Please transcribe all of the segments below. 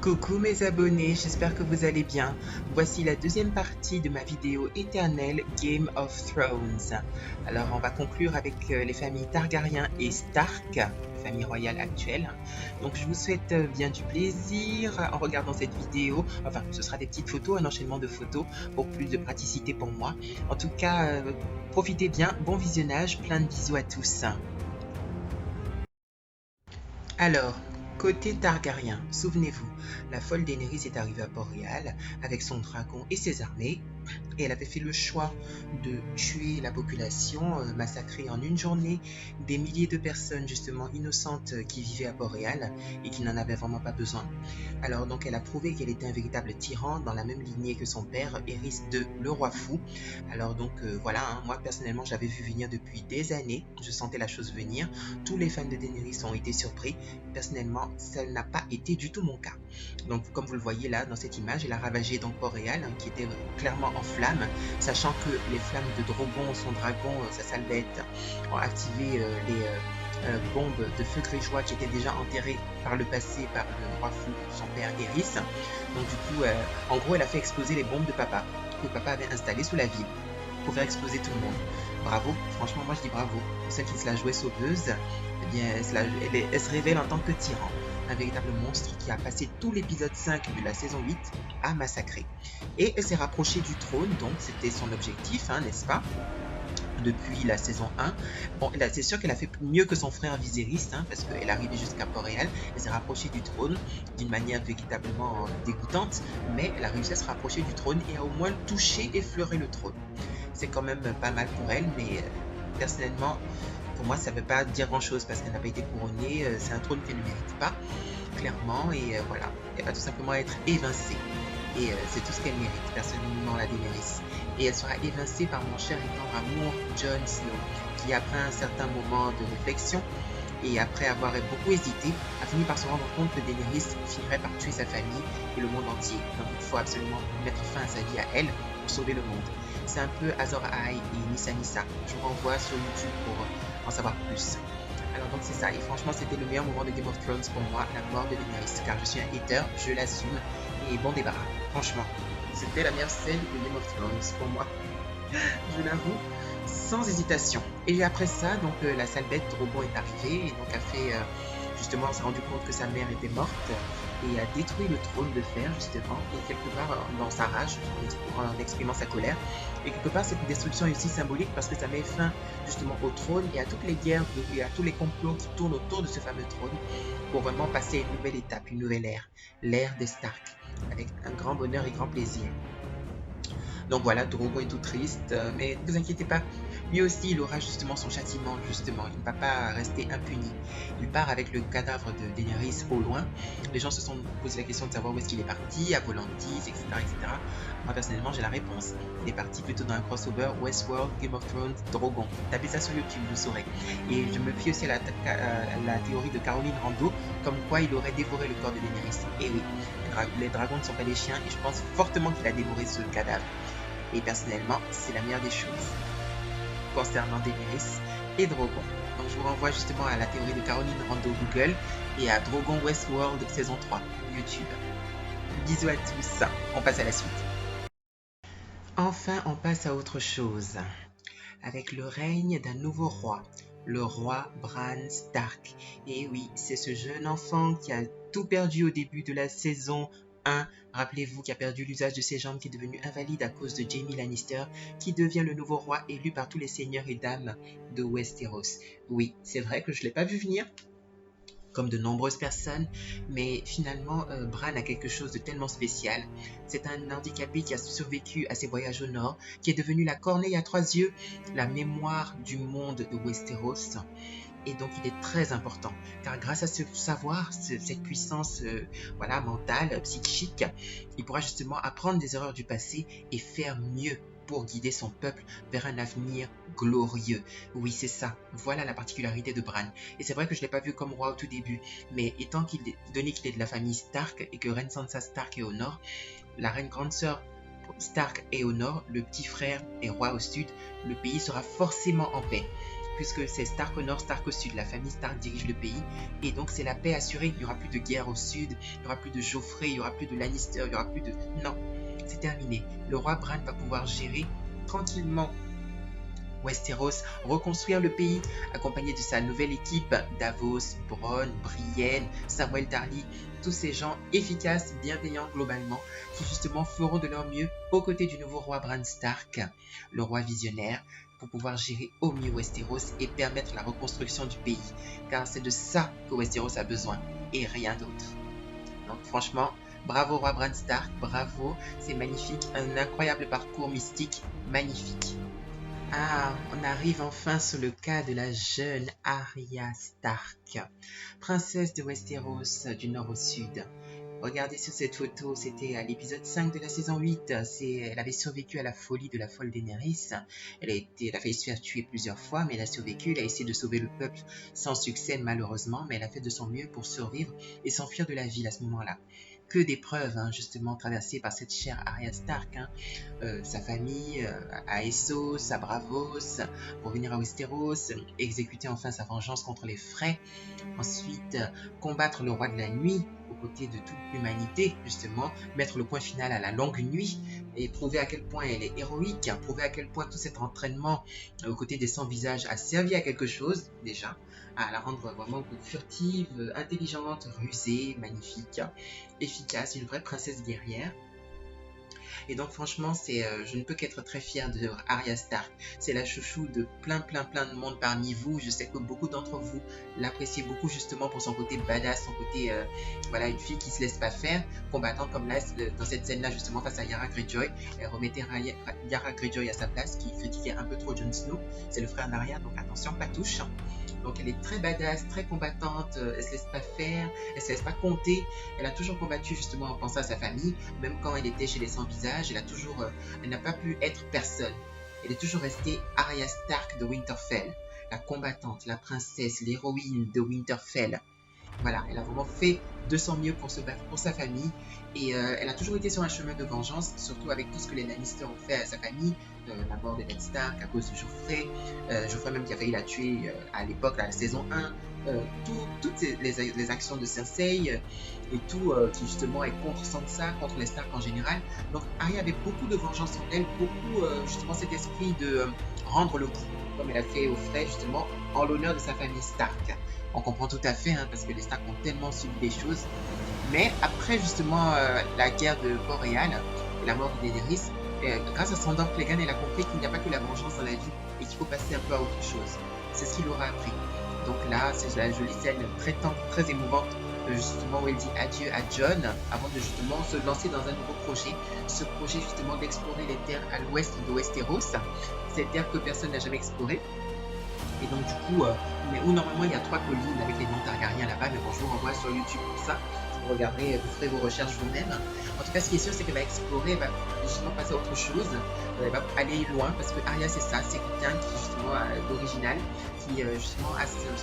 Coucou mes abonnés, j'espère que vous allez bien. Voici la deuxième partie de ma vidéo éternelle Game of Thrones. Alors on va conclure avec les familles Targaryen et Stark, la famille royale actuelle. Donc je vous souhaite bien du plaisir en regardant cette vidéo. Enfin, ce sera des petites photos, un enchaînement de photos pour plus de praticité pour moi. En tout cas, profitez bien, bon visionnage, plein de bisous à tous. Alors, côté Targaryen, souvenez-vous, la folle Daenerys est arrivée à Port-Réal avec son dragon et ses armées, et elle avait fait le choix de tuer la population, massacrer en une journée des milliers de personnes justement innocentes qui vivaient à Port-Réal et qui n'en avaient vraiment pas besoin. Alors donc elle a prouvé qu'elle était un véritable tyran dans la même lignée que son père, Aerys II, le roi fou. Alors donc voilà, hein, moi personnellement j'avais vu venir depuis des années, je sentais la chose venir. Tous les fans de Daenerys ont été surpris. Personnellement, ça n'a pas été du tout mon cas. Donc comme vous le voyez là dans cette image, elle a ravagé donc Port-Réal, hein, qui était clairement en flammes, sachant que les flammes de Drogon, son dragon, sa sale bête, ont activé les bombes de feu grégeois qui étaient déjà enterrées par le passé par le roi fou, son père Aerys. Donc du coup, en gros, elle a fait exploser les bombes de papa, que papa avait installées sous la ville, pour faire exploser tout le monde. Bravo, franchement moi je dis bravo. Pour celle qui se la jouait sauveuse, eh bien elle se révèle en tant que tyran. Un véritable monstre qui a passé tout l'épisode 5 de la saison 8 à massacrer. Et elle s'est rapprochée du trône, donc c'était son objectif, hein, n'est-ce pas, depuis la saison 1. Bon, c'est sûr qu'elle a fait mieux que son frère Viserys, hein, parce qu'elle est arrivée jusqu'à Port-Réal, elle s'est rapprochée du trône d'une manière véritablement dégoûtante, mais elle a réussi à se rapprocher du trône et a au moins touché, effleuré le trône. C'est quand même pas mal pour elle, mais personnellement, pour moi, ça ne veut pas dire grand-chose parce qu'elle n'a pas été couronnée. C'est un trône qu'elle ne mérite pas, clairement, et voilà. Elle va tout simplement être évincée. Et c'est tout ce qu'elle mérite, personnellement, la Daenerys. Et elle sera évincée par mon cher et tendre amour, Jon Snow, qui après un certain moment de réflexion, et après avoir beaucoup hésité, a fini par se rendre compte que Daenerys finirait par tuer sa famille et le monde entier. Donc il faut absolument mettre fin à sa vie à elle pour sauver le monde. C'est un peu Azor Ahai et Nissa Nissa. Je vous renvoie sur YouTube pour en savoir plus. Alors donc c'est ça, et franchement c'était le meilleur moment de Game of Thrones pour moi, la mort de Daenerys, car je suis un hater, je l'assume, et bon débarras, franchement. C'était la meilleure scène de Game of Thrones pour moi, je l'avoue, sans hésitation. Et après ça, donc la sale bête Drogon est arrivée, et donc a fait, justement, s'est rendu compte que sa mère était morte, et a détruit le trône de fer, justement, et quelque part, dans sa rage, en exprimant sa colère, et quelque part, cette destruction est aussi symbolique parce que ça met fin, justement, au trône et à toutes les guerres et à tous les complots qui tournent autour de ce fameux trône, pour vraiment passer à une nouvelle étape, une nouvelle ère, l'ère des Stark, avec un grand bonheur et grand plaisir. Donc voilà, Drogo est tout triste, mais ne vous inquiétez pas, lui aussi il aura justement son châtiment, justement, il ne va pas rester impuni. Il part avec le cadavre de Daenerys au loin. Les gens se sont posé la question de savoir où est-ce qu'il est parti, à Volantis, etc., etc. Moi personnellement j'ai la réponse. Il est parti plutôt dans un crossover Westworld, Game of Thrones, Drogon. Tapez ça sur YouTube, vous saurez. Et je me fie aussi à la théorie de Caroline Rando, comme quoi il aurait dévoré le corps de Daenerys. Et oui, les dragons ne sont pas des chiens, et je pense fortement qu'il a dévoré ce cadavre. Et personnellement, c'est la meilleure des choses concernant Daenerys et Drogon. Donc je vous renvoie justement à la théorie de Caroline Rando Google et à Drogon Westworld saison 3 YouTube. Bisous à tous, on passe à la suite. Enfin, on passe à autre chose. Avec le règne d'un nouveau roi, le roi Bran Stark. Et oui, c'est ce jeune enfant qui a tout perdu au début de la saison 1. Rappelez-vous, qui a perdu l'usage de ses jambes, qui est devenu invalide à cause de Jaime Lannister, qui devient le nouveau roi élu par tous les seigneurs et dames de Westeros. Oui, c'est vrai que je ne l'ai pas vu venir, comme de nombreuses personnes, mais finalement, Bran a quelque chose de tellement spécial. C'est un handicapé qui a survécu à ses voyages au nord, qui est devenu la corneille à 3 yeux, la mémoire du monde de Westeros. Et donc il est très important, car grâce à ce savoir, cette puissance voilà, mentale, psychique, il pourra justement apprendre des erreurs du passé et faire mieux pour guider son peuple vers un avenir glorieux. Oui, c'est ça. Voilà la particularité de Bran. Et c'est vrai que je ne l'ai pas vu comme roi au tout début, mais donné qu'il est de la famille Stark et que reine Sansa Stark est au nord, la reine grande sœur Stark est au nord, le petit frère est roi au sud, le pays sera forcément en paix. puisque c'est Stark au nord, Stark au sud. La famille Stark dirige le pays, et donc c'est la paix assurée. Il n'y aura plus de guerre au sud, il n'y aura plus de Joffrey, il n'y aura plus de Lannister, il n'y aura plus de... Non, c'est terminé. Le roi Bran va pouvoir gérer tranquillement Westeros, reconstruire le pays, accompagné de sa nouvelle équipe, Davos, Bronn, Brienne, Samuel Tarly, tous ces gens efficaces, bienveillants globalement, qui justement feront de leur mieux aux côtés du nouveau roi Bran Stark, le roi visionnaire, pour pouvoir gérer au mieux Westeros et permettre la reconstruction du pays, car c'est de ça que Westeros a besoin, et rien d'autre. Donc franchement, bravo roi Bran Stark, bravo, c'est magnifique, un incroyable parcours mystique, magnifique. Ah, on arrive enfin sur le cas de la jeune Arya Stark, princesse de Westeros du nord au sud. Regardez sur cette photo, c'était à l'épisode 5 de la saison 8. Elle avait survécu à la folie de la folle Daenerys. Elle a failli se faire tuer plusieurs fois, mais elle a survécu. Elle a essayé de sauver le peuple sans succès malheureusement, mais elle a fait de son mieux pour survivre et s'enfuir de la ville à ce moment-là. Que d'épreuves, justement, traversées par cette chère Arya Stark. Sa famille à Essos, à Bravos, pour venir à Westeros, exécuter enfin sa vengeance contre les Frey, ensuite combattre le roi de la nuit aux côtés de toute l'humanité, justement, mettre le point final à la longue nuit et prouver à quel point elle est héroïque, prouver à quel point tout cet entraînement aux côtés des 100 visages a servi à quelque chose, déjà, à la rendre vraiment furtive, intelligente, rusée, magnifique, efficace, une vraie princesse guerrière. Et donc franchement, je ne peux qu'être très fière de Arya Stark. C'est la chouchou de plein de monde parmi vous. Je sais que beaucoup d'entre vous l'appréciez beaucoup justement pour son côté badass, son côté, voilà, une fille qui se laisse pas faire, combattant comme là, dans cette scène-là justement face à Yara Greyjoy. Elle remettait Yara Greyjoy à sa place, qui critiquait un peu trop Jon Snow. C'est le frère d'Arya, donc attention, pas touche. Donc elle est très badass, très combattante, elle se laisse pas faire, elle se laisse pas compter. Elle a toujours combattu justement en pensant à sa famille, même quand elle était chez les 100 visages, elle n'a pas pu être personne. Elle est toujours restée Arya Stark de Winterfell, la combattante, la princesse, l'héroïne de Winterfell. Voilà, elle a vraiment fait de son mieux pour se battre pour sa famille et elle a toujours été sur un chemin de vengeance, surtout avec tout ce que les Lannister ont fait à sa famille, la mort de Ned Stark à cause de Joffrey, Joffrey même qui a failli la tuer à l'époque, à la saison 1, toutes les actions de Cersei et tout qui justement est contre Sansa, contre les Stark en général. Donc Arya avait beaucoup de vengeance en elle, beaucoup justement cet esprit de rendre le coup, comme elle a fait au Frey justement, en l'honneur de sa famille Stark. On comprend tout à fait, parce que les Stark ont tellement subi des choses. Mais après justement la guerre de Port-Réal et la mort de Daenerys, grâce à Sandor Clegane, elle a compris qu'il n'y a pas que la vengeance dans la vie et qu'il faut passer un peu à autre chose. C'est ce qu'il aura appris. Donc là, c'est la jolie scène très tendre, très émouvante, justement où elle dit adieu à Jon avant de justement se lancer dans un nouveau projet. Ce projet justement d'explorer les terres à l'ouest de Westeros, ces terres que personne n'a jamais explorées. Et donc du coup, où normalement il y a 3 collines avec les noms Targaryens là-bas, mais bon, je vous renvoie sur YouTube pour ça. Vous regarderez, vous ferez vos recherches vous-même. En tout cas, ce qui est sûr, c'est qu'elle va explorer, elle va justement passer à autre chose. Elle va aller loin, parce que Arya, c'est ça, c'est quelqu'un qui justement d'original, qui justement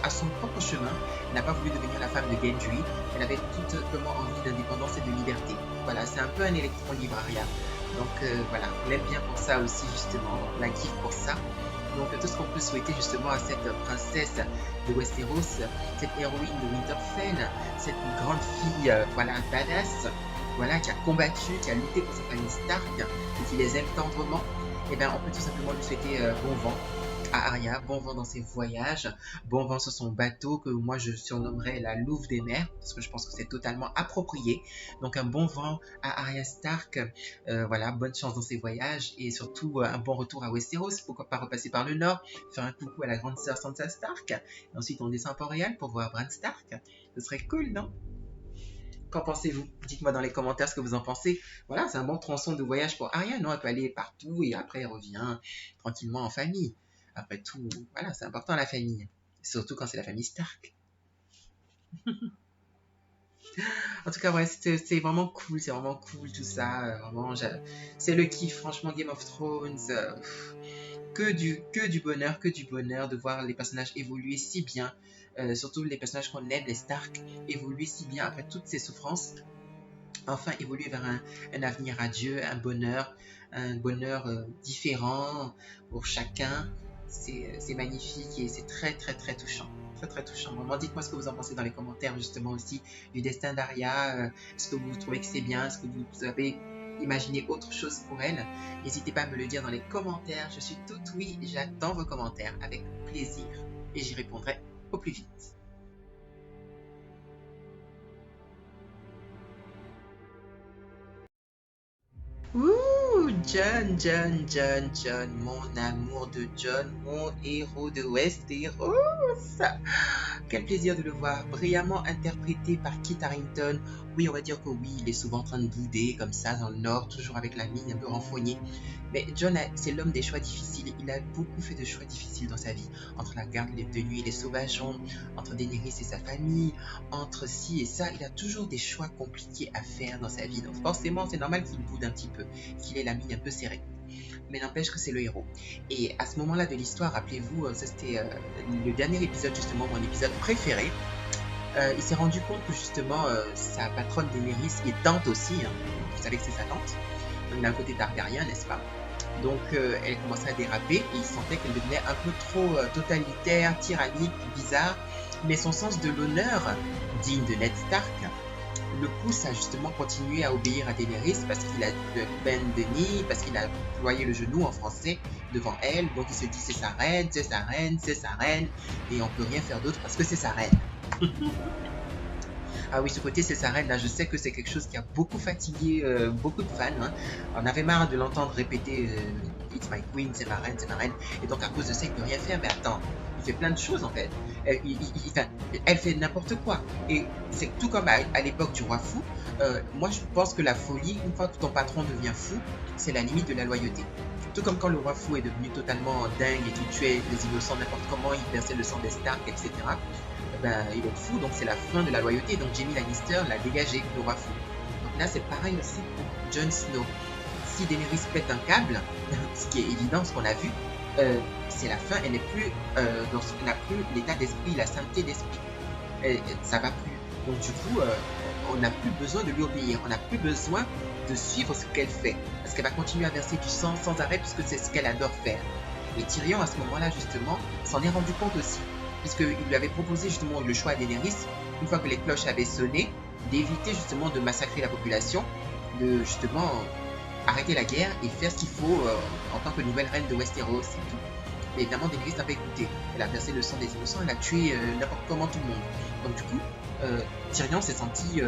a son propre chemin. Elle n'a pas voulu devenir la femme de Gendry. Elle avait tout simplement envie d'indépendance et de liberté. Voilà, c'est un peu un électron libre, Arya. Donc voilà, on l'aime bien pour ça aussi, justement. On la kiffe pour ça. Donc tout ce qu'on peut souhaiter justement à cette princesse de Westeros, cette héroïne de Winterfell, cette grande fille, voilà, badass, voilà, qui a combattu, qui a lutté pour sa famille Stark, et qui les aime tendrement, et bien on peut tout simplement lui souhaiter bon vent à Arya, bon vent dans ses voyages, bon vent sur son bateau que moi je surnommerais la Louve des mers, parce que je pense que c'est totalement approprié. Donc un bon vent à Arya Stark, voilà, bonne chance dans ses voyages et surtout un bon retour à Westeros, pourquoi pas repasser par le nord, faire un coucou à la grande sœur Sansa Stark, et ensuite on descend à Port-Réal pour voir Bran Stark. Ce serait cool, non? Qu'en pensez-vous? Dites-moi dans les commentaires ce que vous en pensez. Voilà, c'est un bon tronçon de voyage pour Arya, non? Elle peut aller partout et après elle revient tranquillement en famille. Après tout, voilà, c'est important la famille. Surtout quand c'est la famille Stark. En tout cas, ouais, c'est vraiment cool tout ça. Vraiment, c'est le kiff, franchement, Game of Thrones. Que du bonheur de voir les personnages évoluer si bien. Surtout les personnages qu'on aime, les Stark, évoluer si bien après toutes ces souffrances. Enfin, évoluer vers un avenir radieux, un bonheur différent pour chacun. C'est magnifique et c'est très très très touchant. Très très touchant. Vraiment, dites-moi ce que vous en pensez dans les commentaires justement aussi du destin d'Arya. Est-ce que vous trouvez que c'est bien? Est-ce que vous avez imaginé autre chose pour elle? N'hésitez pas à me le dire dans les commentaires. Je suis tout oui, j'attends vos commentaires avec plaisir et j'y répondrai au plus vite. Ouh, John, mon amour de John, mon héros de Westeros. Quel plaisir de le voir, brillamment interprété par Kit Harington. Oui, on va dire que oui, il est souvent en train de bouder comme ça dans le Nord, toujours avec la mine un peu renfrognée. Mais John, c'est l'homme des choix difficiles. Il a beaucoup fait de choix difficiles dans sa vie. Entre la garde de nuit et les sauvageons, entre Daenerys et sa famille, entre ci et ça, il a toujours des choix compliqués à faire dans sa vie. Donc forcément, c'est normal qu'il boude un petit peu, qu'il ait la mine un peu serrée. Mais n'empêche que c'est le héros. Et à ce moment-là de l'histoire, rappelez-vous, ça c'était le dernier épisode, justement, mon épisode préféré. Il s'est rendu compte que justement, sa patronne Daenerys et tante aussi, hein, vous savez que c'est sa tante, donc d'un côté Targaryen, n'est-ce pas? Donc elle commençait à déraper et il sentait qu'elle devenait un peu trop totalitaire, tyrannique, bizarre. Mais son sens de l'honneur, digne de Ned Stark, le pousse à justement continuer à obéir à Daenerys parce qu'il a peine de nid, parce qu'il a ployé le genou en français devant elle. Donc il se dit c'est sa reine, c'est sa reine, c'est sa reine et on peut rien faire d'autre parce que c'est sa reine. Ah oui, ce côté c'est sa reine, là je sais que c'est quelque chose qui a beaucoup fatigué beaucoup de fans. Hein. On avait marre de l'entendre répéter It's my queen, c'est ma reine, c'est ma reine. Et donc à cause de ça, il peut rien faire. Mais attends, il fait plein de choses en fait. Elle fait n'importe quoi. Et c'est tout comme à l'époque du roi fou. Moi je pense que la folie, une fois que ton patron devient fou, c'est la limite de la loyauté. Tout comme quand le roi fou est devenu totalement dingue et qui tuait les innocents n'importe comment, il versait le sang des Stark, etc. Ben, il est fou, donc c'est la fin de la loyauté. Donc Jaime Lannister l'a dégagé, le roi fou. Donc là, c'est pareil aussi pour Jon Snow. Si Daenerys pète un câble, ce qui est évident, ce qu'on a vu, c'est la fin. Elle n'est plus, elle n'a plus l'état d'esprit, la sainteté d'esprit. Ça va plus. Donc du coup, on n'a plus besoin de lui obéir. On n'a plus besoin de suivre ce qu'elle fait. Parce qu'elle va continuer à verser du sang sans arrêt puisque c'est ce qu'elle adore faire. Et Tyrion, à ce moment-là, justement, s'en est rendu compte aussi. Puisqu'il lui avait proposé justement le choix à Daenerys, une fois que les cloches avaient sonné, d'éviter justement de massacrer la population, de justement arrêter la guerre et faire ce qu'il faut en tant que nouvelle reine de Westeros et tout. Mais évidemment, Daenerys n'a pas écouté. Elle a versé le sang des innocents, elle a tué n'importe comment tout le monde. Donc du coup, Tyrion s'est senti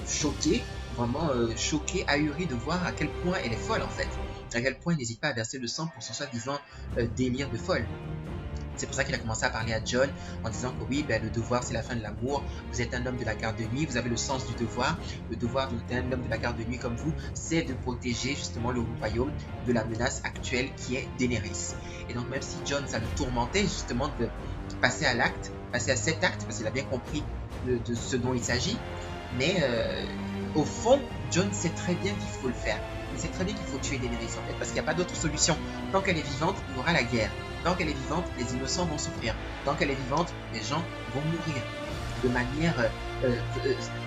choqué, vraiment choqué, ahuri de voir à quel point elle est folle en fait. À quel point elle n'hésite pas à verser le sang pour son soi-disant délire de folle. C'est pour ça qu'il a commencé à parler à Jon en disant que oui, ben, le devoir c'est la fin de l'amour, vous êtes un homme de la garde de nuit, vous avez le sens du devoir, le devoir d'un homme de la garde de nuit comme vous, c'est de protéger justement le royaume de la menace actuelle qui est Daenerys. Et donc même si Jon ça le tourmentait justement de passer à l'acte, passer à cet acte, parce qu'il a bien compris de ce dont il s'agit, mais au fond, Jon sait très bien qu'il faut le faire. Il sait très bien qu'il faut tuer Daenerys en fait, parce qu'il n'y a pas d'autre solution. Tant qu'elle est vivante, il y aura la guerre. Tant qu'elle est vivante, les innocents vont souffrir. Tant qu'elle est vivante, les gens vont mourir. De manière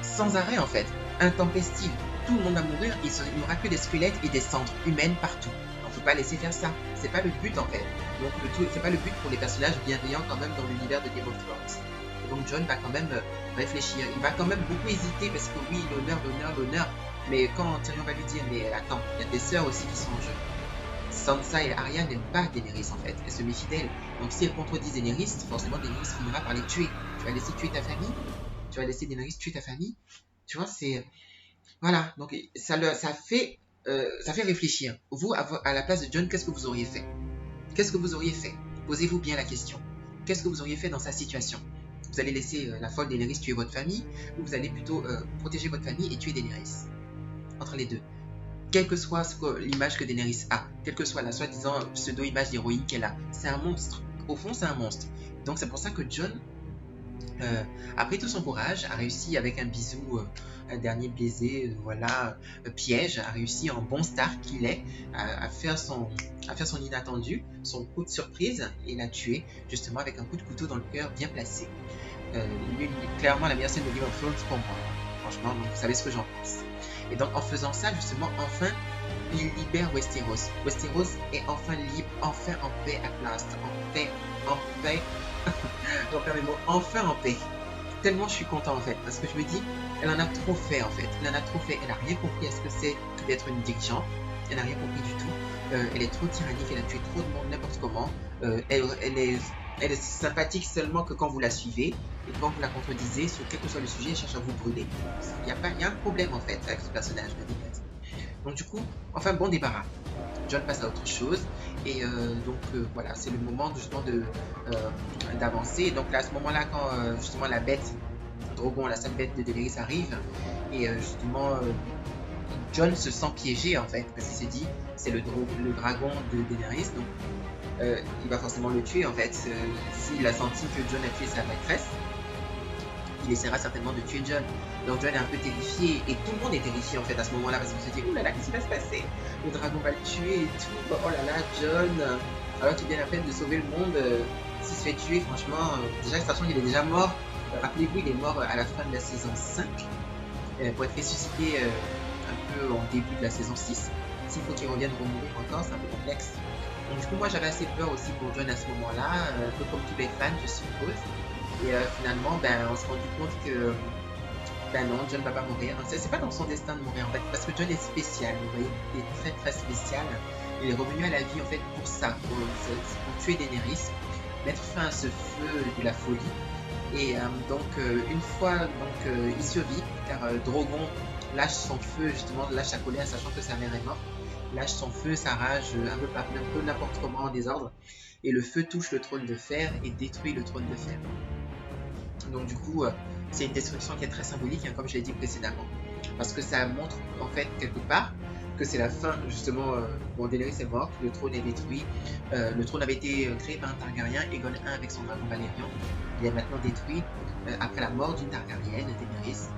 sans arrêt en fait, intempestive. Tout le monde va mourir, il n'y aura que des squelettes et des cendres humaines partout. On ne peut pas laisser faire ça. C'est pas le but en fait. Donc c'est pas le but pour les personnages bienveillants quand même dans l'univers de Game of Thrones. Et donc Jon va quand même réfléchir. Il va quand même beaucoup hésiter parce que oui, l'honneur. Mais quand Tyrion va lui dire, mais attends, il y a des sœurs aussi qui sont en jeu. Sansa et Arya n'aiment pas Daenerys en fait, elles se méfient d'elle. Donc si elles contredisent Daenerys, forcément Daenerys finira par les tuer. Tu vas laisser tuer ta famille? Tu vas laisser Daenerys tuer ta famille? Tu vois, c'est... Voilà, donc ça fait réfléchir. Vous, à la place de Jon, qu'est-ce que vous auriez fait? Qu'est-ce que vous auriez fait? Posez-vous bien la question. Qu'est-ce que vous auriez fait dans sa situation? Vous allez laisser la folle Daenerys tuer votre famille, ou vous allez plutôt protéger votre famille et tuer Daenerys? Entre les deux. Quelle que soit l'image que Daenerys a, quelle que soit la soi-disant pseudo-image d'héroïne qu'elle a, c'est un monstre. Au fond, c'est un monstre. Donc c'est pour ça que Jon, après tout son courage, a réussi avec un bisou, un dernier baiser, voilà, piège, a réussi en bon Stark qu'il est, à faire son inattendu, son coup de surprise, et l'a tué, justement avec un coup de couteau dans le cœur bien placé. Clairement la meilleure scène de Game of Thrones pour moi. Franchement, donc, vous savez ce que j'en pense. Et donc en faisant ça, justement, enfin, il libère Westeros. Westeros est enfin libre, enfin en paix at last. En paix. Je reprends mes mots, enfin en paix. Tellement je suis content en fait, parce que je me dis, elle en a trop fait en fait. Elle en a trop fait. Elle n'a rien compris à ce que c'est que d'être une dirigeante. Elle n'a rien compris du tout. Elle est trop tyrannique, elle a tué trop de monde n'importe comment. Elle est sympathique seulement que quand vous la suivez. Et quand vous la contredisez, sur quel que soit le sujet, elle cherche à vous brûler. Il y a un problème en fait avec ce personnage de Daenerys. Donc du coup, enfin bon débarras. Jon passe à autre chose. Et voilà, c'est le moment justement d'avancer. Donc là, à ce moment-là, quand justement la bête, Drogon, la sale bête de Daenerys arrive, et justement Jon se sent piégé en fait, parce qu'il se dit, c'est le dragon de Daenerys, donc il va forcément le tuer en fait. S'il a senti que Jon a tué sa maîtresse, il essaiera certainement de tuer Jon. Donc Jon est un peu terrifié, et tout le monde est terrifié en fait à ce moment-là, parce qu'il se dit, oh là là, qu'est-ce qui va se passer? Le dragon va le tuer et tout, oh là là, Jon, alors qu'il vient à peine de sauver le monde, s'il se fait tuer, franchement, déjà, sachant qu'il est déjà mort, rappelez-vous, il est mort à la fin de la saison 5, pour être ressuscité un peu en début de la saison 6. S'il faut qu'il revienne remourir encore, c'est un peu complexe. Donc du coup, moi j'avais assez peur aussi pour Jon à ce moment-là, un peu comme tous les fans, je suppose. Et finalement, on s'est rendu compte que non, Jon ne va pas mourir. C'est pas dans son destin de mourir en fait, parce que Jon est spécial, vous voyez, il est très très spécial. Il est revenu à la vie en fait pour ça, pour tuer Daenerys, mettre fin à ce feu de la folie. Et une fois il survit, car Drogon lâche son feu, justement lâche sa colère, sachant que sa mère est morte, lâche son feu, sa rage, un peu n'importe comment en désordre, et le feu touche le trône de fer et détruit le trône de fer. Donc du coup, c'est une destruction qui est très symbolique, hein, comme je l'ai dit précédemment, parce que ça montre en fait quelque part que c'est la fin, justement, Daenerys est morte, le trône est détruit, le trône avait été créé par un Targaryen, Aegon I avec son dragon Valérian, il est maintenant détruit après la mort d'une Targaryenne, Daenerys,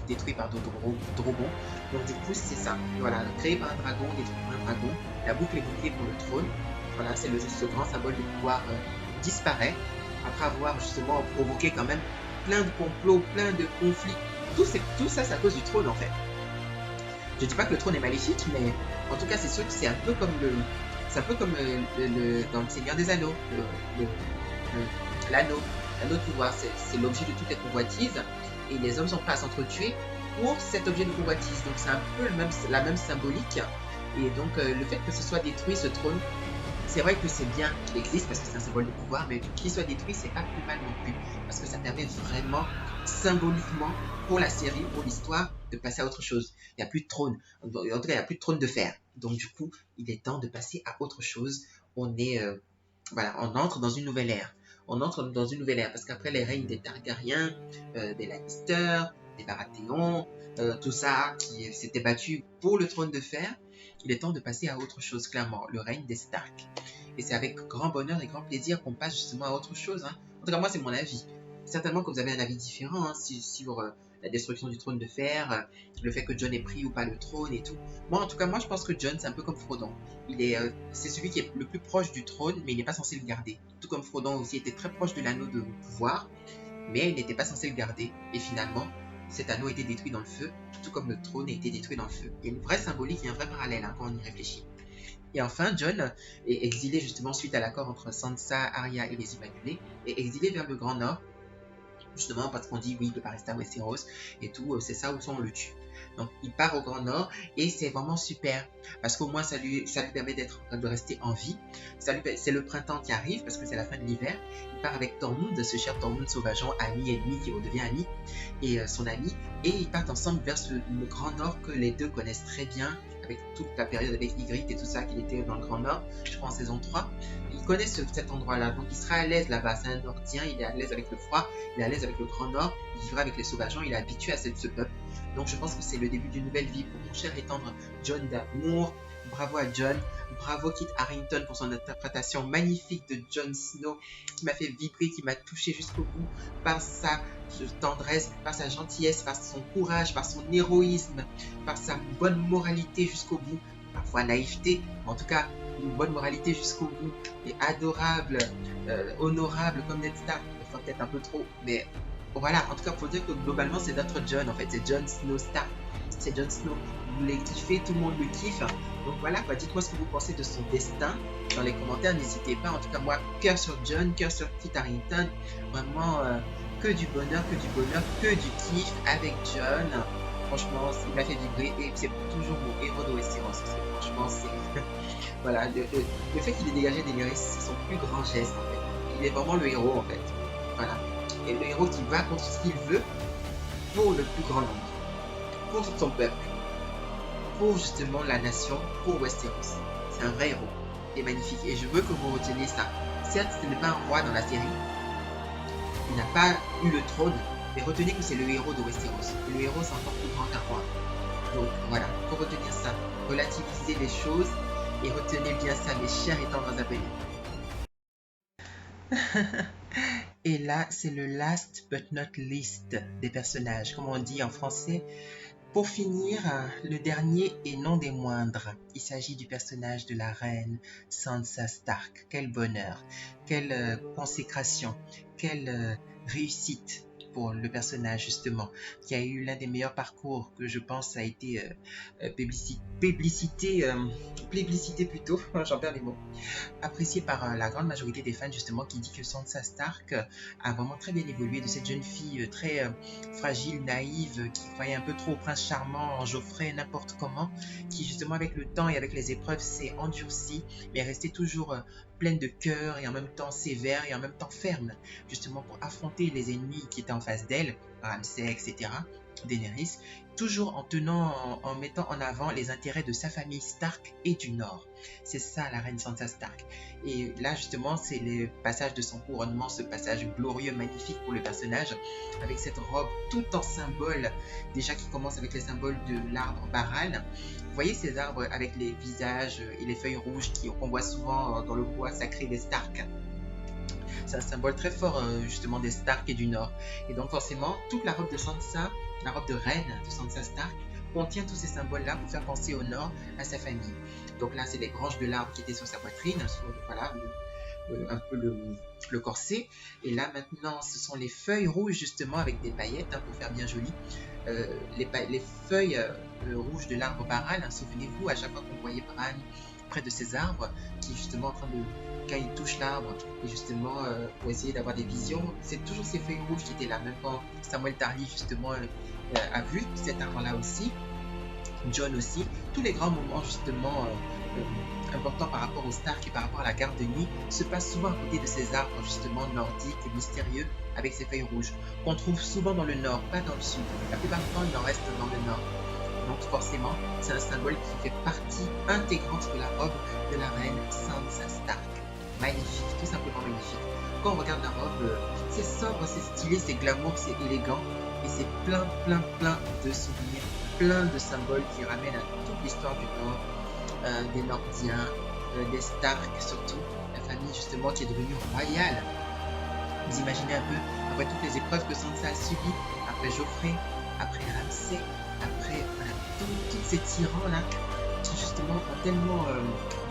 détruit par Drogon. Donc du coup c'est ça, voilà, créé par un dragon, détruit par un dragon, la boucle est bouclée pour le trône, voilà, c'est ce grand symbole de pouvoir disparaît, après avoir justement provoqué quand même plein de complots, plein de conflits, tout ça c'est à cause du trône en fait. Je dis pas que le trône est maléfique, mais en tout cas c'est sûr que c'est un peu comme dans le Seigneur des Anneaux, l'anneau de pouvoir, c'est l'objet de toutes les convoitises, et les hommes sont prêts à s'entretuer pour cet objet de convoitise. Donc c'est un peu la même symbolique, et donc le fait que ce soit détruit, ce trône, c'est vrai que c'est bien qu'il existe parce que c'est un symbole de pouvoir, mais qu'il soit détruit, c'est pas plus mal non plus, parce que ça permet vraiment symboliquement pour la série, pour l'histoire, de passer à autre chose. Il n'y a plus de trône, en tout cas il n'y a plus de trône de fer, donc du coup il est temps de passer à autre chose. On est on entre dans une nouvelle ère. Parce qu'après les règnes des Targaryens, des Lannister, des Baratheon, tout ça qui s'était battu pour le trône de fer, il est temps de passer à autre chose, clairement, le règne des Stark. Et c'est avec grand bonheur et grand plaisir qu'on passe justement à autre chose. Hein. En tout cas, moi, c'est mon avis. Certainement que vous avez un avis différent sur la destruction du trône de fer, le fait que Jon ait pris ou pas le trône et tout. Moi, en tout cas, je pense que Jon, c'est un peu comme Frodon. C'est celui qui est le plus proche du trône, mais il n'est pas censé le garder. Tout comme Frodon aussi était très proche de l'anneau de pouvoir, mais il n'était pas censé le garder. Et finalement, cet anneau a été détruit dans le feu, tout comme le trône a été détruit dans le feu. Il y a une vraie symbolique, il y a un vrai parallèle quand on y réfléchit. Et enfin, Jon est exilé justement suite à l'accord entre Sansa, Arya et les Immaculés, est exilé vers le Grand Nord, justement parce qu'on dit oui, il ne peut pas rester à Westeros et tout, c'est ça où on le tue. Donc il part au Grand Nord et c'est vraiment super parce qu'au moins ça lui permet de rester en vie. C'est le printemps qui arrive parce que c'est la fin de l'hiver. Il part avec Tormund, ce cher Tormund sauvageon, ami ennemi qui redevient ami, et son ami, et ils partent ensemble vers le Grand Nord que les deux connaissent très bien, avec toute la période avec Ygritte et tout ça, qu'il était dans le Grand Nord, je crois en saison 3. Il connaît cet endroit-là, donc il sera à l'aise là-bas. C'est un Nordien, il est à l'aise avec le froid, il est à l'aise avec le Grand Nord, il vivra avec les sauvageons, il est habitué à ce peuple. Donc je pense que c'est le début d'une nouvelle vie pour mon cher et tendre Jon d'amour. Bravo à Jon, bravo Kit Harington pour son interprétation magnifique de Jon Snow, qui m'a fait vibrer, qui m'a touché jusqu'au bout par sa tendresse, par sa gentillesse, par son courage, par son héroïsme, par sa bonne moralité jusqu'au bout, parfois naïveté, mais en tout cas une bonne moralité jusqu'au bout, et adorable, honorable comme Ned Stark, enfin peut-être un peu trop, mais voilà, en tout cas, il faut dire que globalement, c'est notre Jon, en fait, c'est Jon Snow Stark. c'est Jon Snow. Vous les kiffez, tout le monde le kiffe. Donc voilà, quoi. Dites-moi ce que vous pensez de son destin dans les commentaires. N'hésitez pas. En tout cas, moi, cœur sur Jon, cœur sur Kit Harington. Vraiment, que du bonheur, que du kiff avec Jon. Franchement, il m'a fait vibrer et c'est toujours mon héros de Westeros. Franchement, c'est... voilà, le fait qu'il ait dégagé Daenerys, c'est son plus grand geste, en fait. Il est vraiment le héros, en fait. Voilà. Et le héros qui va contre ce qu'il veut pour le plus grand nombre. Pour son peuple. Pour justement la nation, pour Westeros. C'est un vrai héros. Il est magnifique. Et je veux que vous reteniez ça. Certes, ce n'est pas un roi dans la série. Il n'a pas eu le trône. Mais retenez que c'est le héros de Westeros. Et le héros, c'est encore plus grand qu'un roi. Donc voilà, il faut retenir ça. Relativiser les choses. Et retenez bien ça, mes chers et tendres abonnés. Et là, c'est le last but not least des personnages, comme on dit en français. Pour finir, le dernier et non des moindres, il s'agit du personnage de la reine Sansa Stark. Quel bonheur, quelle consécration, quelle réussite pour le personnage justement, qui a eu l'un des meilleurs parcours que je pense a été plébiscité plutôt, j'en perds les mots, apprécié par la grande majorité des fans justement, qui dit que Sansa Stark a vraiment très bien évolué de cette jeune fille très fragile, naïve, qui croyait un peu trop au prince charmant, en Geoffrey, n'importe comment, qui justement avec le temps et avec les épreuves s'est endurcie, mais est restée toujours pleine de cœur et en même temps sévère et en même temps ferme, justement pour affronter les ennemis qui étaient en face d'elle, Ramsay, etc., Daenerys, toujours en mettant en avant les intérêts de sa famille Stark et du Nord. C'est ça la reine Sansa Stark. Et là justement c'est le passage de son couronnement, ce passage glorieux, magnifique pour le personnage, avec cette robe tout en symbole, déjà qui commence avec les symboles de l'arbre Baral. Vous voyez ces arbres avec les visages et les feuilles rouges qu'on voit souvent dans le bois sacré des Stark. C'est un symbole très fort justement des Stark et du Nord. Et donc forcément, toute la robe de Sansa, la robe de reine de Sansa Stark, contient tous ces symboles-là pour faire penser au Nord, à sa famille. Donc là, c'est les branches de l'arbre qui étaient sur sa poitrine, voilà, un peu le corset. Et là maintenant, ce sont les feuilles rouges justement avec des paillettes pour faire bien joli. Les feuilles rouges de l'arbre Baral, souvenez-vous, à chaque fois qu'on voyait Bran près de ces arbres, qui est justement en train de, quand il touche l'arbre, et justement pour essayer d'avoir des visions, c'est toujours ces feuilles rouges qui étaient là, même quand Samuel Tarly justement a vu cet arbre-là aussi, Jon aussi, tous les grands moments justement importants par rapport aux Stark et par rapport à la garde de nuit se passent souvent à côté de ces arbres justement nordiques et mystérieux avec ces feuilles rouges qu'on trouve souvent dans le nord, pas dans le sud. La plupart du temps, il en reste dans le nord. Donc forcément, c'est un symbole qui fait partie intégrante de la robe de la reine Sansa Stark. Magnifique, tout simplement magnifique. Quand on regarde la robe, c'est sobre, c'est stylé, c'est glamour, c'est élégant et c'est plein de souvenirs, plein de symboles qui ramènent à toute l'histoire du Nord, des Nordiens, des Stark surtout, la famille justement qui est devenue royale. Vous imaginez un peu, après toutes les épreuves que Sansa a subies, après Geoffrey, après Ramsay, après voilà, tous ces tyrans-là, qui justement ont tellement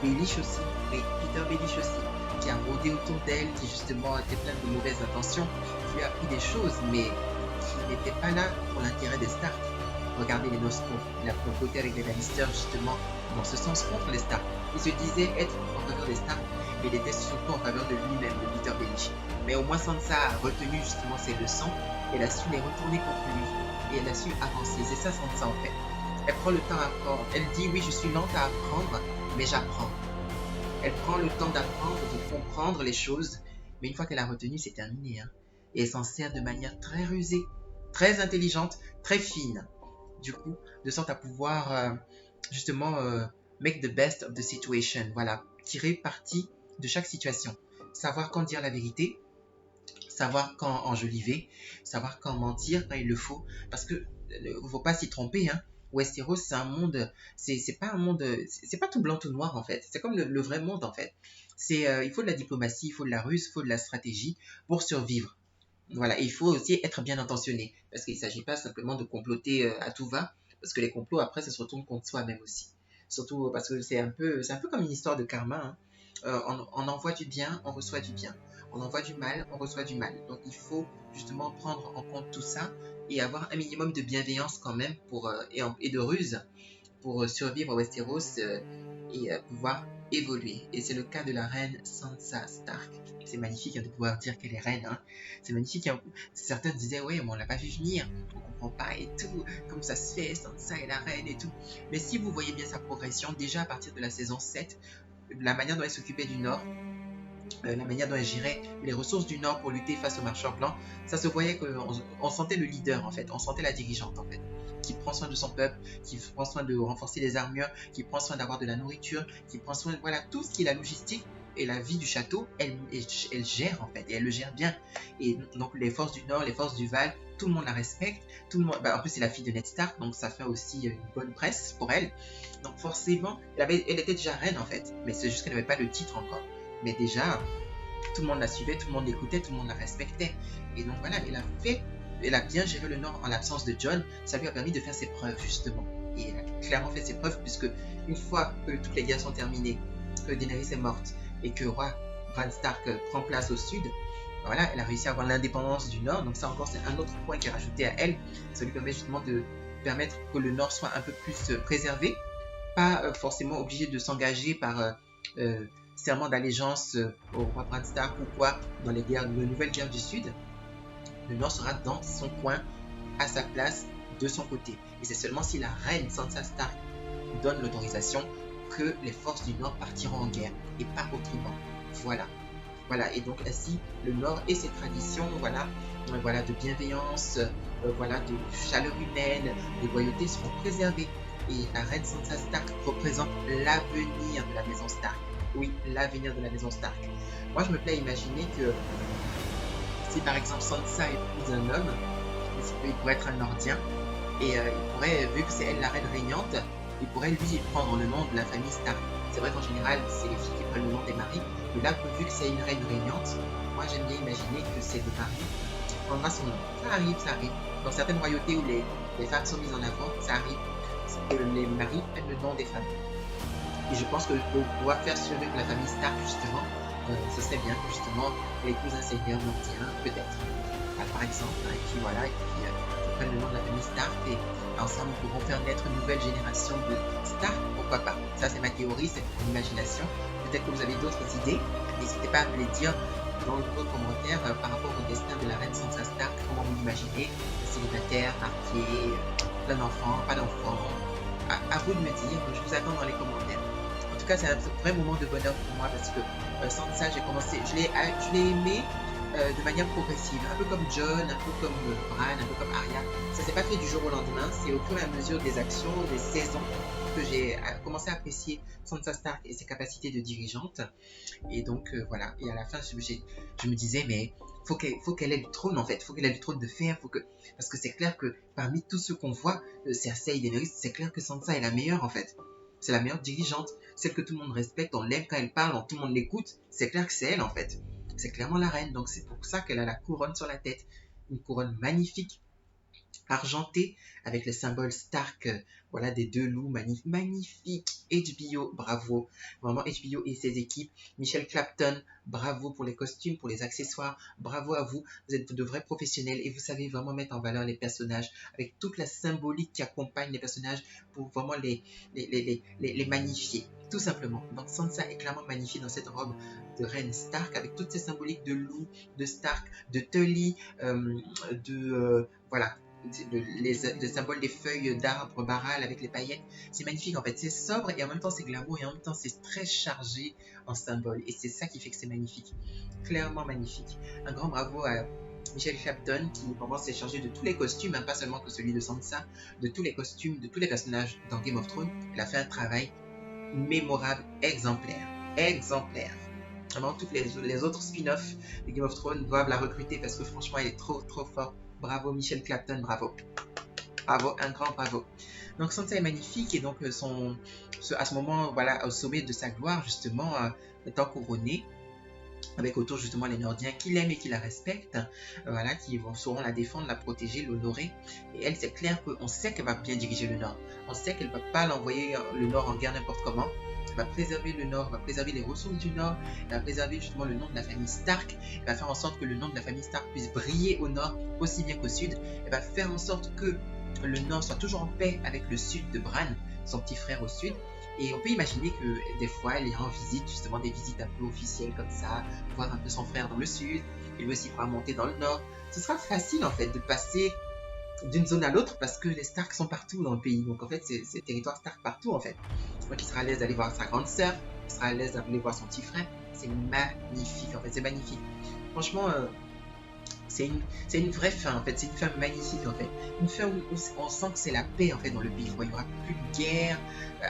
Baelish aussi, et Peter Baelish aussi, qui a rôdé autour d'elle, qui justement était plein de mauvaises intentions, qui lui a appris des choses, mais qui n'était pas là pour l'intérêt des Stark. Regardez les Noscos, il a comploté avec les Lannister justement dans ce sens contre les Stark. Il se disait être en faveur des Stark, mais il était surtout en faveur de lui-même, de Peter Baelish. Mais au moins Sansa a retenu justement ses leçons, et elle a su les retourner contre lui, et elle a su avancer. C'est ça Sansa en fait. Elle prend le temps à apprendre. Elle dit oui, je suis lente à apprendre, mais j'apprends. Elle prend le temps d'apprendre, de comprendre les choses, mais une fois qu'elle a retenu, c'est terminé. Hein. Et elle s'en sert de manière très rusée, très intelligente, très fine. Du coup, de sorte à pouvoir justement make the best of the situation. Voilà, tirer parti de chaque situation. Savoir quand dire la vérité, savoir quand enjoliver, savoir quand mentir quand il le faut. Parce que ne faut pas s'y tromper, hein. Westeros, c'est un monde, c'est pas un monde, c'est pas tout blanc tout noir en fait. C'est comme le vrai monde en fait. Il faut de la diplomatie, il faut de la ruse, il faut de la stratégie pour survivre. Voilà, et il faut aussi être bien intentionné, parce qu'il ne s'agit pas simplement de comploter à tout va, parce que les complots après ça se retourne contre soi-même aussi. Surtout parce que c'est un peu comme une histoire de karma. Hein. On envoie du bien, on reçoit du bien. On envoie du mal, on reçoit du mal. Donc il faut justement prendre en compte tout ça et avoir un minimum de bienveillance quand même et de ruse pour survivre à Westeros et pouvoir évoluer. Et c'est le cas de la reine Sansa Stark. C'est magnifique de pouvoir dire qu'elle est reine. Hein. C'est magnifique. Certains disaient, ouais, mais on l'a pas vu venir, on comprend pas et tout. Comment ça se fait, Sansa est la reine et tout. Mais si vous voyez bien sa progression, déjà à partir de la saison 7, la manière dont elle s'occupait du Nord, la manière dont elle gérait les ressources du Nord pour lutter face aux marchands blancs, ça se voyait qu'on sentait le leader en fait, on sentait la dirigeante en fait, qui prend soin de son peuple, qui prend soin de renforcer les armures, qui prend soin d'avoir de la nourriture, qui prend soin de voilà, tout ce qui est la logistique et la vie du château, elle gère en fait, et elle le gère bien. Et donc les forces du Nord, les forces du Val, tout le monde la respecte, tout le monde, en plus c'est la fille de Ned Stark, donc ça fait aussi une bonne presse pour elle. Donc forcément, elle était déjà reine en fait, mais c'est juste qu'elle n'avait pas le titre encore. Mais déjà, tout le monde la suivait, tout le monde l'écoutait, tout le monde la respectait. Et donc voilà, elle a bien géré le Nord en l'absence de Jon. Ça lui a permis de faire ses preuves, justement. Et elle a clairement fait ses preuves, puisque une fois que toutes les guerres sont terminées, que Daenerys est morte, et que roi Bran Stark prend place au sud, voilà, elle a réussi à avoir l'indépendance du Nord. Donc ça encore, c'est un autre point qui est rajouté à elle. Ça lui permet justement de permettre que le Nord soit un peu plus préservé, pas forcément obligé de s'engager par serment d'allégeance au roi Bran Stark ou quoi dans les nouvelles guerres du Sud. Le Nord sera dans son coin, à sa place, de son côté. Et c'est seulement si la reine Sansa Stark donne l'autorisation que les forces du Nord partiront en guerre et pas autrement. Voilà. Voilà, et donc ainsi le Nord et ses traditions, voilà, de bienveillance, voilà, de chaleur humaine, de loyauté seront préservées. Et la reine Sansa Stark représente l'avenir de la maison Stark. Oui, l'avenir de la maison Stark. Moi, je me plais à imaginer que si par exemple Sansa épouse un homme, il pourrait être un Nordien, et il pourrait, vu que c'est elle la reine régnante, il pourrait lui prendre le nom de la famille Stark. C'est vrai qu'en général, c'est les filles qui prennent le nom des maris, mais là, vu que c'est une reine régnante, moi j'aime bien imaginer que c'est le mari qui prendra son nom. Ça arrive, ça arrive. Dans certaines royautés où les femmes sont mises en avant, ça arrive que les maris prennent le nom des femmes. Et je pense que pour pouvoir faire survivre la famille Stark, justement, ce serait bien que justement elle épouse un seigneur nordien, peut-être, par exemple, et puis voilà, et puis prennent le nom de la famille Stark et ensemble nous pourrons faire naître une nouvelle génération de Stark, pourquoi pas. Ça c'est ma théorie, c'est mon imagination. Peut-être que vous avez d'autres idées, n'hésitez pas à me les dire dans le commentaire par rapport au destin de la reine Sansa Stark, comment vous l'imaginez, célibataire, marié, plein d'enfants, pas d'enfants. À vous de me dire, je vous attends dans les commentaires. En tout cas, c'est un vrai moment de bonheur pour moi parce que Sansa, je l'ai aimé de manière progressive, un peu comme Jon, un peu comme Bran, un peu comme Arya. Ça s'est pas fait du jour au lendemain, c'est au fur et à mesure des actions, des saisons que j'ai commencé à apprécier Sansa Stark et ses capacités de dirigeante. Et donc voilà, et à la fin je me disais mais faut qu'elle ait le trône en fait, faut qu'elle ait le trône de fer, parce que c'est clair que parmi tous ceux qu'on voit, Cersei et Daenerys, c'est clair que Sansa est la meilleure en fait. C'est la meilleure dirigeante, celle que tout le monde respecte, on l'aime quand elle parle, tout le monde l'écoute, c'est clair que c'est elle en fait. C'est clairement la reine, donc c'est pour ça qu'elle a la couronne sur la tête. Une couronne magnifique, argentée, avec le symbole Stark, voilà, des deux loups, magnifique. HBO, bravo. Vraiment, HBO et ses équipes. Michel Clapton, bravo pour les costumes, pour les accessoires. Bravo à vous. Vous êtes de vrais professionnels et vous savez vraiment mettre en valeur les personnages avec toute la symbolique qui accompagne les personnages pour vraiment les magnifier. Tout simplement. Donc Sansa est clairement magnifiée dans cette robe de reine Stark avec toutes ces symboliques de loup, de Stark, de Tully, voilà, les symboles des feuilles d'arbres baral avec les paillettes. C'est magnifique en fait, c'est sobre et en même temps c'est glamour et en même temps c'est très chargé en symboles et c'est ça qui fait que c'est magnifique, clairement magnifique. Un grand bravo à Michel Clapton qui vraiment s'est chargé de tous les costumes, pas seulement que celui de Sansa, de tous les costumes, de tous les personnages dans Game of Thrones. Il a fait un travail mémorable, exemplaire. Vraiment, tous les autres spin-offs de Game of Thrones doivent la recruter parce que franchement, elle est trop forte. Bravo Michel Clapton, bravo. Bravo, un grand bravo. Donc Sansa est magnifique et donc à ce moment, voilà, au sommet de sa gloire, justement, étant couronnée, avec autour justement les Nordiens qui l'aiment et qui la respectent, voilà, qui sauront la défendre, la protéger, l'honorer. Et elle, c'est clair qu'on sait qu'elle va bien diriger le Nord. On sait qu'elle ne va pas l'envoyer le Nord en guerre n'importe comment. va préserver le Nord, va préserver les ressources du Nord, va préserver justement le nom de la famille Stark, elle va faire en sorte que le nom de la famille Stark puisse briller au Nord aussi bien qu'au Sud, elle va faire en sorte que le Nord soit toujours en paix avec le Sud de Bran, son petit frère au Sud. Et on peut imaginer que des fois, elle ira en visite, justement des visites un peu officielles comme ça, voir un peu son frère dans le Sud, il aussi pourra monter dans le Nord. Ce sera facile en fait de passer d'une zone à l'autre parce que les Stark sont partout dans le pays. Donc en fait, c'est territoire Stark partout en fait. Donc il sera à l'aise d'aller voir sa grande sœur, il sera à l'aise d'aller voir son petit frère. C'est magnifique en fait, c'est magnifique. Franchement, c'est une vraie fin en fait, c'est une fin magnifique en fait. Une fin où on sent que c'est la paix en fait dans le pays. Il n'y aura plus de guerre.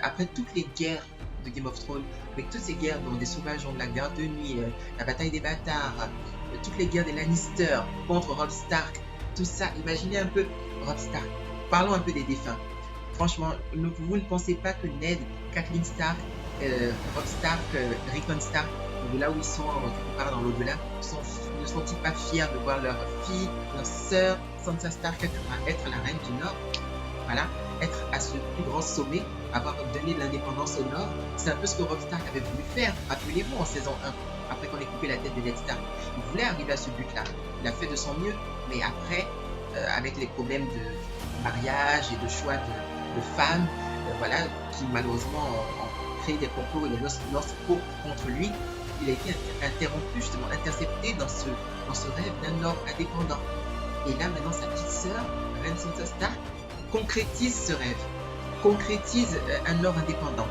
Après toutes les guerres de Game of Thrones, avec toutes ces guerres dont des sauvages ont de la guerre de nuit, la bataille des bâtards, toutes les guerres des Lannister contre Robb Stark, tout ça, imaginez un peu Robb Stark. Parlons un peu des défunts. Franchement, vous ne pensez pas que Ned, Catelyn Stark, Robb Stark, Rickon Stark, là où ils sont quelque part dans l'au-delà, ne sont-ils pas fiers de voir leur fille, leur sœur, Sansa Stark être la reine du Nord? Voilà, être à ce plus grand sommet, avoir donné de l'indépendance au Nord. C'est un peu ce que Robb Stark avait voulu faire. Rappelez-vous en saison 1, après qu'on ait coupé la tête de Ned Stark. Il voulait arriver à ce but-là. Il a fait de son mieux, mais après, avec les problèmes de mariage et de choix de femmes, voilà, qui malheureusement ont créé des complots et des noces contre lui, il a été interrompu, justement intercepté dans ce rêve d'un Nord indépendant. Et là maintenant sa petite sœur, Reine Sansa Stark, concrétise ce rêve, concrétise un Nord indépendant,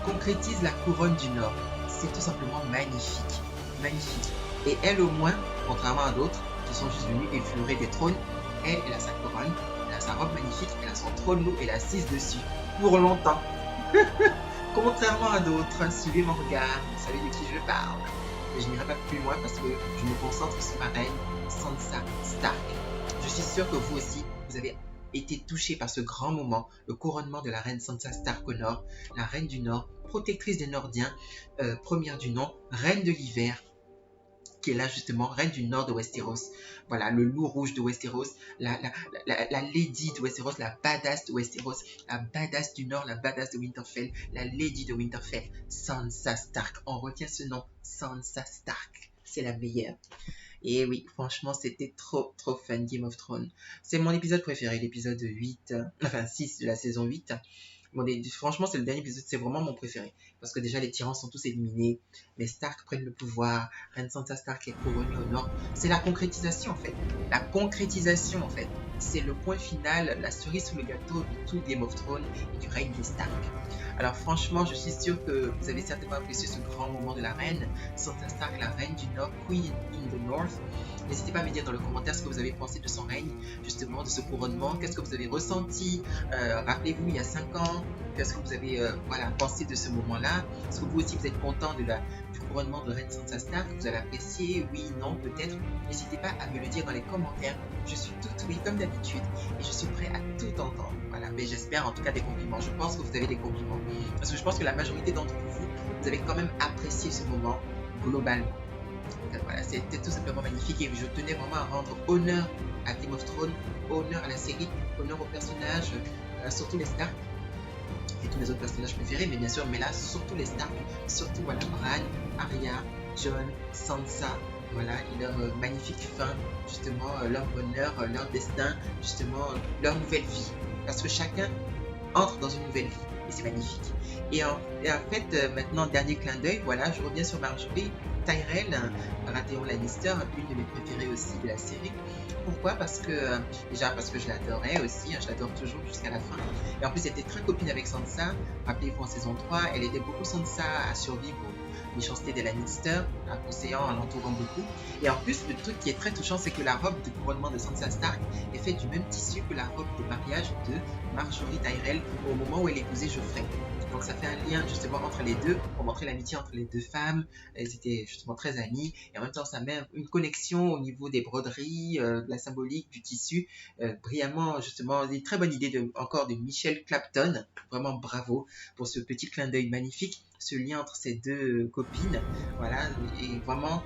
concrétise la couronne du Nord. C'est tout simplement magnifique, magnifique. Et elle au moins, contrairement à d'autres qui sont juste venus effleurer des trônes, elle a sa couronne, elle a sa robe magnifique, elle a son trône lourd et elle assise dessus pour longtemps. Contrairement à d'autres, suivez mon regard, vous savez de qui je parle. Mais je n'irai pas plus loin parce que je me concentre sur ma reine Sansa Stark. Je suis sûr que vous aussi, vous avez été touché par ce grand moment, le couronnement de la reine Sansa Stark au Nord, la reine du Nord, protectrice des Nordiens, première du nom, reine de l'hiver, qui est là justement, reine du Nord de Westeros. Voilà, le loup rouge de Westeros, la lady de Westeros, la badass de Westeros, la badass du Nord, la badass de Winterfell, la lady de Winterfell, Sansa Stark. On retient ce nom, Sansa Stark. C'est la meilleure. Et oui, franchement, c'était trop fun, Game of Thrones. C'est mon épisode préféré, l'épisode 8, enfin 6 de la saison 8. Bon, franchement, c'est le dernier épisode, c'est vraiment mon préféré. Parce que déjà, les tyrans sont tous éliminés. Les Stark prennent le pouvoir. Reine Sansa Stark est couronnée au Nord. C'est la concrétisation, en fait. La concrétisation, en fait. C'est le point final, la cerise sur le gâteau de tout Game of Thrones et du règne des Stark. Alors franchement, je suis sûr que vous avez certainement apprécié ce grand moment de la reine. Sansa Stark, la reine du Nord, Queen in the North. N'hésitez pas à me dire dans le commentaire ce que vous avez pensé de son règne, justement, de ce couronnement. Qu'est-ce que vous avez ressenti? Rappelez-vous, il y a 5 ans, qu'est-ce que vous avez pensé de ce moment-là? Est-ce que vous aussi, vous êtes content du couronnement de reine Sansa Stark? Vous avez apprécié? Oui, non, peut-être? N'hésitez pas à me le dire dans les commentaires. Je suis tout oui, comme d'habitude, et je suis prêt à tout entendre. Voilà, mais j'espère en tout cas des compliments. Je pense que vous avez des compliments. Parce que je pense que la majorité d'entre vous, vous avez quand même apprécié ce moment globalement. Voilà, c'était tout simplement magnifique et je tenais vraiment à rendre honneur à Game of Thrones, honneur à la série, honneur aux personnages, surtout les Stark et tous les autres personnages préférés, mais bien sûr, mais là, surtout les Stark, surtout voilà, Bran, Arya, Jon, Sansa, voilà, et leur magnifique fin, justement, leur bonheur, leur destin, justement, leur nouvelle vie. Parce que chacun entre dans une nouvelle vie et c'est magnifique. Et en fait, maintenant, dernier clin d'œil, voilà, je reviens sur Marjorie Tyrell, Baratheon Lannister, une de mes préférées aussi de la série. Pourquoi? Parce que, déjà parce que je l'adorais aussi, je l'adore toujours jusqu'à la fin. Et en plus, elle était très copine avec Sansa. Rappelez-vous, en saison 3, elle aidait beaucoup Sansa à survivre aux méchancetés des Lannister, la conseillant, en l'entourant beaucoup. Et en plus, le truc qui est très touchant, c'est que la robe de couronnement de Sansa Stark est faite du même tissu que la robe de mariage de Marjorie Tyrell au moment où elle épousait Geoffrey. Donc ça fait un lien justement entre les deux, pour montrer l'amitié entre les deux femmes. Elles étaient justement très amies, et en même temps ça met une connexion au niveau des broderies, de la symbolique, du tissu, brillamment justement, une très bonne idée encore de Michelle Clapton. Vraiment bravo pour ce petit clin d'œil magnifique, ce lien entre ces deux copines, voilà, et vraiment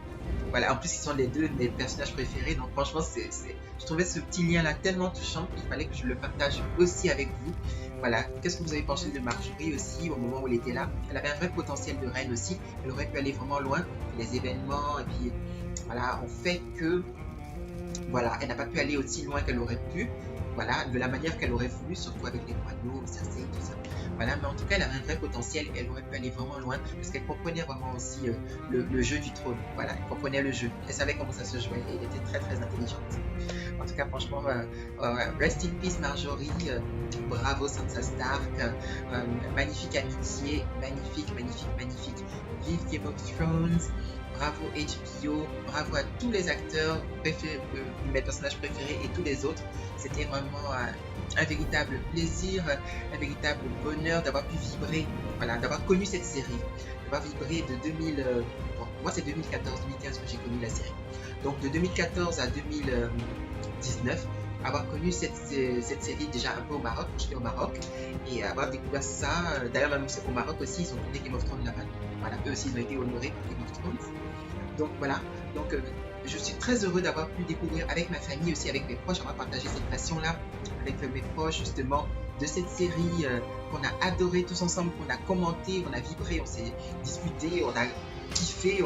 Voilà, en plus, ils sont les deux de mes personnages préférés. Donc, franchement, je trouvais ce petit lien-là tellement touchant qu'il fallait que je le partage aussi avec vous. Voilà, qu'est-ce que vous avez pensé de Marjorie aussi au moment où elle était là? Elle avait un vrai potentiel de reine aussi. Elle aurait pu aller vraiment loin. Les événements et puis voilà, ont fait que voilà, elle n'a pas pu aller aussi loin qu'elle aurait pu. Voilà, de la manière qu'elle aurait voulu, surtout avec les moineaux, Cersei, tout ça. Voilà, mais en tout cas, elle avait un vrai potentiel et elle aurait pu aller vraiment loin parce qu'elle comprenait vraiment aussi le jeu du trône. Voilà, elle comprenait le jeu. Elle savait comment ça se jouait et elle était très très intelligente. En tout cas, franchement, rest in peace Marjorie, bravo Sansa Stark, magnifique amitié, magnifique, magnifique, magnifique. Vive Game of Thrones, bravo HBO, bravo à tous les acteurs, mes personnages préférés et tous les autres. C'était vraiment un véritable plaisir, un véritable bonheur d'avoir pu vibrer, voilà, d'avoir connu cette série, d'avoir vibré de 2000, bon, moi c'est 2014-2015 que j'ai connu la série. Donc de 2014 à 2019, avoir connu cette série déjà un peu au Maroc, quand j'étais au Maroc, et avoir découvert ça, d'ailleurs même au Maroc aussi, ils ont tourné Game of Thrones là-bas. Voilà, eux aussi ils ont été honorés par Game of Thrones. Donc voilà, donc je suis très heureux d'avoir pu découvrir avec ma famille, aussi avec mes proches, avoir partagé cette passion-là avec mes proches justement de cette série qu'on a adoré tous ensemble, qu'on a commenté, on a vibré, on s'est disputé, on a kiffé,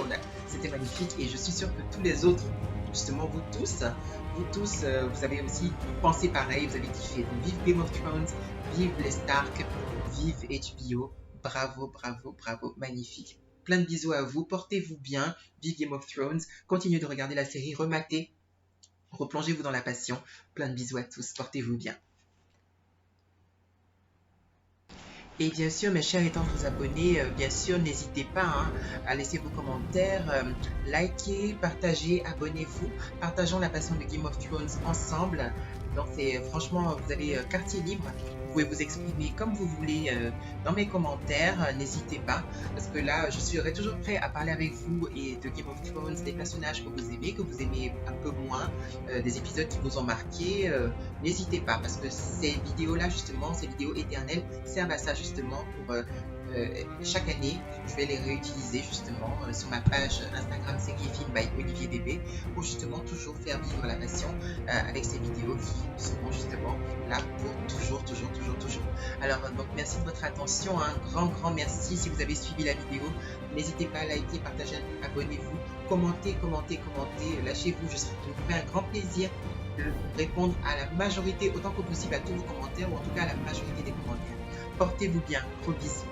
c'était magnifique et je suis sûr que tous les autres, justement vous tous, vous avez aussi pensé pareil, vous avez kiffé. Donc, vive Game of Thrones, vive les Stark, vive HBO, bravo, bravo, bravo, magnifique. Plein de bisous à vous, portez-vous bien, vive Game of Thrones, continuez de regarder la série, rematez, replongez-vous dans la passion. Plein de bisous à tous, portez-vous bien. Et bien sûr, mes chers et tendres abonnés, bien sûr, n'hésitez pas à laisser vos commentaires, likez, partagez, abonnez-vous. Partageons la passion de Game of Thrones ensemble. Donc, franchement, vous avez quartier libre. Vous pouvez vous exprimer comme vous voulez dans mes commentaires. N'hésitez pas, parce que là, je serai toujours prêt à parler avec vous et de Game of Thrones, des personnages que vous aimez un peu moins, des épisodes qui vous ont marqué. N'hésitez pas, parce que ces vidéos-là, justement, ces vidéos éternelles, servent à ça justement pour chaque année, je vais les réutiliser justement sur ma page Instagram Série et Film by Olivier Bébé pour justement toujours faire vivre la passion avec ces vidéos qui seront justement là pour toujours. Alors donc merci de votre attention, un grand merci si vous avez suivi la vidéo. N'hésitez pas à liker, partager, abonnez-vous, commentez, lâchez-vous, je ferai un grand plaisir de répondre à la majorité, autant que possible à tous vos commentaires ou en tout cas à la majorité des commentaires. Portez-vous bien, gros bisous.